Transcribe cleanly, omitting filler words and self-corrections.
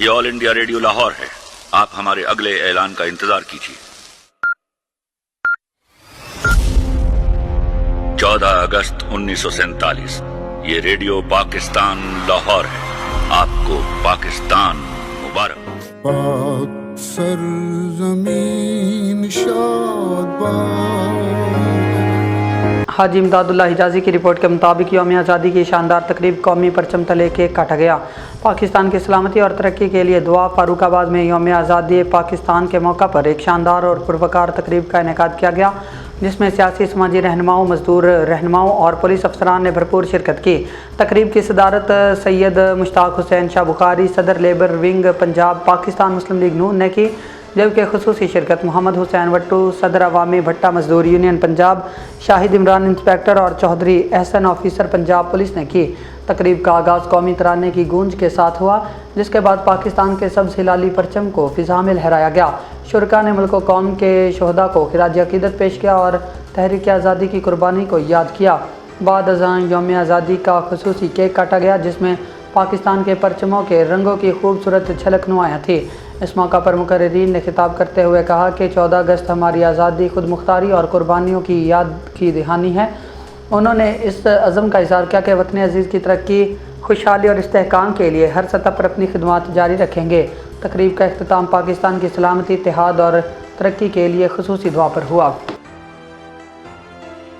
یہ آل India radio Lahore ہے. آپ ہمارے اگلے اعلان کا انتظار کیجیے. 14 اگست 1947 یہ ریڈیو پاکستان لاہور ہے. آپ کو پاکستان مبارک. پاک سرزمین شاد باد. حاجی امداد اللہ حجازی کی رپورٹ کے مطابق یوم آزادی کی شاندار تقریب قومی پرچم تلے کیک کاٹا گیا. پاکستان کی سلامتی اور ترقی کے لیے دعا. فاروق آباد میں یوم آزادی پاکستان کے موقع پر ایک شاندار اور پروقار تقریب کا انعقاد کیا گیا، جس میں سیاسی سماجی رہنماؤں، مزدور رہنماؤں اور پولیس افسران نے بھرپور شرکت کی. تقریب کی صدارت سید مشتاق حسین شاہ بخاری، صدر لیبر ونگ پنجاب پاکستان مسلم لیگ نون نے کی، جبکہ خصوصی شرکت محمد حسین وٹو، صدر عوامی بھٹا مزدور یونین پنجاب، شاہد عمران انسپیکٹر اور چودھری احسن آفیسر پنجاب پولیس نے کی. تقریب کا آغاز قومی ترانے کی گونج کے ساتھ ہوا، جس کے بعد پاکستان کے سبز ہلالی پرچم کو فضا میں لہرایا گیا. شرکاء نے ملک و قوم کے شہداء کو خراج عقیدت پیش کیا اور تحریک آزادی کی قربانی کو یاد کیا. بعد ازاں یوم آزادی کا خصوصی کیک کاٹا گیا، جس میں پاکستان کے پرچموں کے رنگوں کی خوبصورت جھلک نمایاں تھی. اس موقع پر مقررین نے خطاب کرتے ہوئے کہا کہ 14 اگست ہماری آزادی، خود مختاری اور قربانیوں کی یاد کی دہانی ہے. انہوں نے اس عزم کا اظہار کیا کہ وطن عزیز کی ترقی، خوشحالی اور استحکام کے لیے ہر سطح پر اپنی خدمات جاری رکھیں گے. تقریب کا اختتام پاکستان کی سلامتی، اتحاد اور ترقی کے لیے خصوصی دعا پر ہوا.